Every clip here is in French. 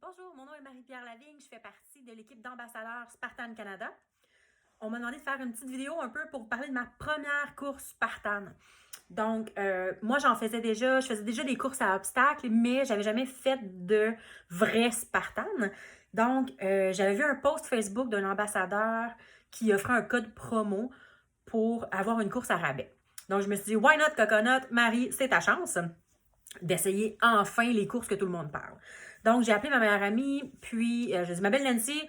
Bonjour, mon nom est Marie-Pierre Lavigne, je fais partie de l'équipe d'ambassadeurs Spartan Canada. On m'a demandé de faire une petite vidéo un peu pour vous parler de ma première course Spartan. Donc, moi, je faisais déjà des courses à obstacles, mais j'avais jamais fait de vrai Spartan. Donc, j'avais vu un post Facebook d'un ambassadeur qui offrait un code promo pour avoir une course à rabais. Donc, je me suis dit, why not Coconut? Marie, c'est ta chance d'essayer enfin les courses que tout le monde parle. Donc, j'ai appelé ma meilleure amie, puis j'ai dit, ma belle Nancy,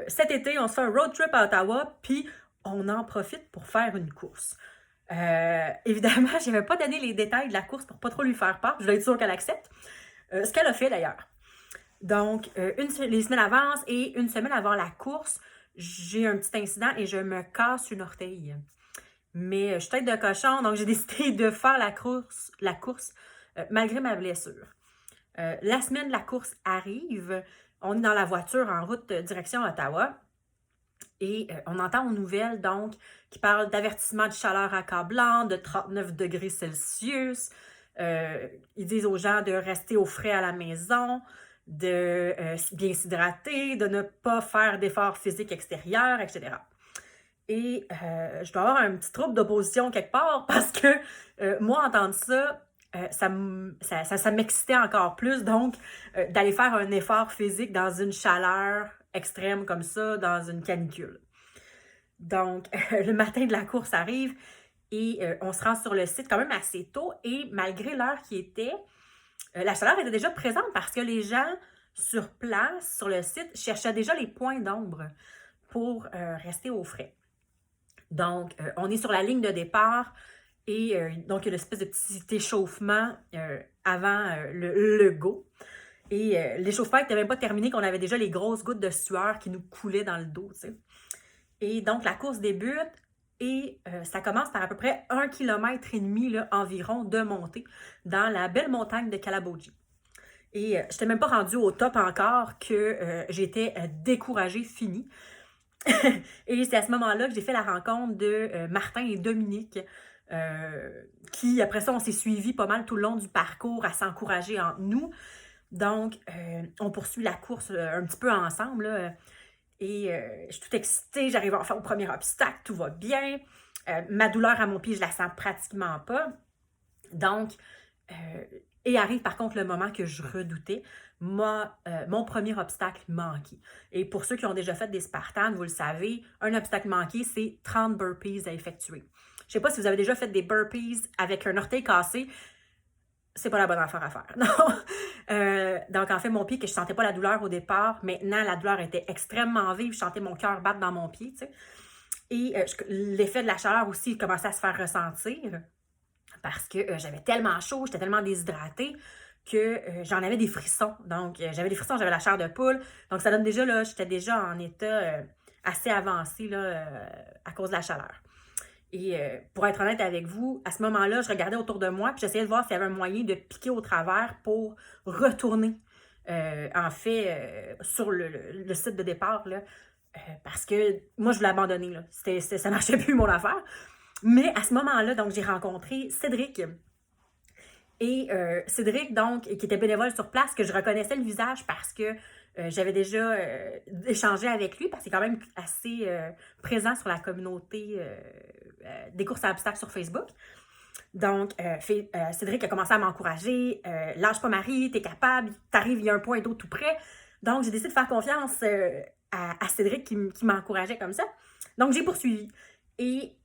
cet été, on se fait un road trip à Ottawa, puis on en profite pour faire une course. Évidemment, je n'avais pas donné les détails de la course pour pas trop lui faire peur. Je voulais être sûre qu'elle accepte. Ce qu'elle a fait d'ailleurs. Donc, les semaines avance et une semaine avant la course, j'ai un petit incident et je me casse une orteil. Mais je suis tête de cochon, donc j'ai décidé de faire la course malgré ma blessure. La semaine de la course arrive, on est dans la voiture en route direction Ottawa et on entend aux nouvelles donc qui parlent d'avertissement de chaleur accablante de 39 degrés Celsius. Ils disent aux gens de rester au frais à la maison, de bien s'hydrater, de ne pas faire d'efforts physiques extérieurs, etc. Et je dois avoir un petit trouble d'opposition quelque part parce que moi, entendre ça, ça m'excitait encore plus. Donc, d'aller faire un effort physique dans une chaleur extrême comme ça, dans une canicule. Donc, le matin de la course arrive et on se rend sur le site quand même assez tôt. Et malgré l'heure qui était, la chaleur était déjà présente parce que les gens sur place, sur le site, cherchaient déjà les points d'ombre pour rester au frais. Donc, on est sur la ligne de départ et donc il y a une espèce de petit échauffement avant le go. Et l'échauffement n'était même pas terminé, qu'on avait déjà les grosses gouttes de sueur qui nous coulaient dans le dos, tu sais. Et donc, la course débute et ça commence par à peu près 1,5 km là, environ de montée dans la belle montagne de Calabogie. Et je n'étais même pas rendue au top encore que j'étais découragée, finie. Et c'est à ce moment-là que j'ai fait la rencontre de Martin et Dominique, qui, après ça, on s'est suivis pas mal tout le long du parcours à s'encourager entre nous. Donc, on poursuit la course un petit peu ensemble, là, et je suis toute excitée, j'arrive enfin au premier obstacle, tout va bien. Ma douleur à mon pied, je la sens pratiquement pas. Donc, et arrive par contre le moment que je redoutais, mon premier obstacle manqué. Et pour ceux qui ont déjà fait des Spartans, vous le savez, un obstacle manqué, c'est 30 burpees à effectuer. Je ne sais pas si vous avez déjà fait des burpees avec un orteil cassé, c'est pas la bonne affaire à faire. Non. Donc, en fait, mon pied, que je sentais pas la douleur au départ, maintenant, la douleur était extrêmement vive, je sentais mon cœur battre dans mon pied, tu sais. Et l'effet de la chaleur aussi commençait à se faire ressentir parce que j'avais tellement chaud, j'étais tellement déshydratée que j'en avais des frissons. Donc, j'avais des frissons, j'avais la chair de poule. Donc, ça donne déjà, là, j'étais déjà en état assez avancé là, à cause de la chaleur. Et pour être honnête avec vous, à ce moment-là, je regardais autour de moi puis j'essayais de voir s'il y avait un moyen de piquer au travers pour retourner, en fait, sur le site de départ, là, parce que moi, je voulais abandonner. Là. Ça marchait plus, mon affaire. Mais à ce moment-là, donc, j'ai rencontré Cédric. Et Cédric, donc, qui était bénévole sur place, que je reconnaissais le visage parce que j'avais déjà échangé avec lui, parce qu'il est quand même assez présent sur la communauté des courses à obstacles sur Facebook. Donc, Cédric a commencé à m'encourager. Lâche pas Marie, t'es capable, t'arrives, il y a un point d'eau tout près. Donc, j'ai décidé de faire confiance à Cédric qui m'encourageait comme ça. Donc, j'ai poursuivi. Et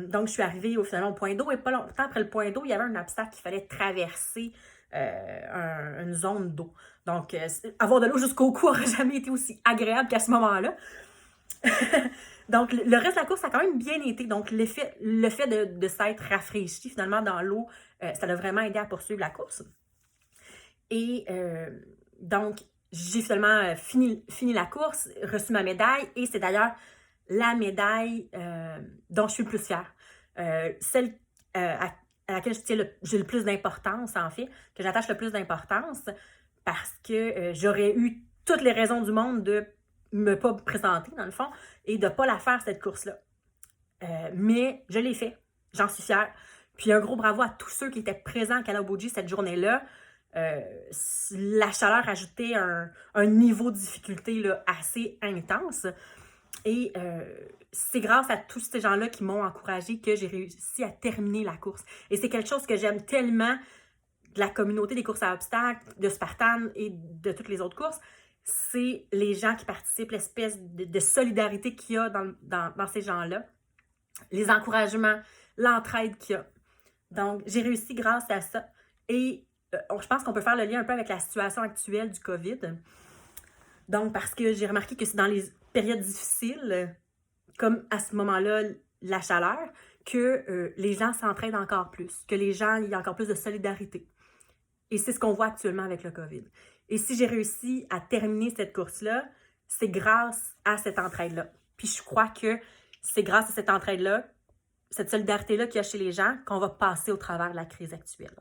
donc, je suis arrivée finalement au point d'eau et pas longtemps après le point d'eau, il y avait un obstacle qu'il fallait traverser une zone d'eau. Donc, avoir de l'eau jusqu'au cou n'aurait jamais été aussi agréable qu'à ce moment-là. Donc, le reste de la course a quand même bien été. Donc, le fait de s'être rafraîchi finalement dans l'eau, ça l'a vraiment aidé à poursuivre la course. Et donc, j'ai finalement fini la course, reçu ma médaille et c'est d'ailleurs la médaille dont je suis le plus fière. Celle à laquelle j'ai le plus d'importance, en fait, que j'attache le plus d'importance parce que j'aurais eu toutes les raisons du monde de me pas présenter, dans le fond, et de ne pas la faire, cette course-là. Mais je l'ai fait. J'en suis fière. Puis un gros bravo à tous ceux qui étaient présents à Calabogie cette journée-là. la chaleur ajoutait un niveau de difficulté là, assez intense. Et c'est grâce à tous ces gens-là qui m'ont encouragée que j'ai réussi à terminer la course. Et c'est quelque chose que j'aime tellement de la communauté des courses à obstacles, de Spartan et de toutes les autres courses. C'est les gens qui participent, l'espèce de solidarité qu'il y a dans ces gens-là, les encouragements, l'entraide qu'il y a. Donc, j'ai réussi grâce à ça. Et je pense qu'on peut faire le lien un peu avec la situation actuelle du COVID. Donc, parce que j'ai remarqué que c'est dans les périodes difficiles, comme à ce moment-là, la chaleur, que les gens s'entraident encore plus, que les gens, il y a encore plus de solidarité. Et c'est ce qu'on voit actuellement avec le COVID. Et si j'ai réussi à terminer cette course-là, c'est grâce à cette entraide-là. Puis je crois que c'est grâce à cette entraide-là, cette solidarité-là qu'il y a chez les gens, qu'on va passer au travers de la crise actuelle.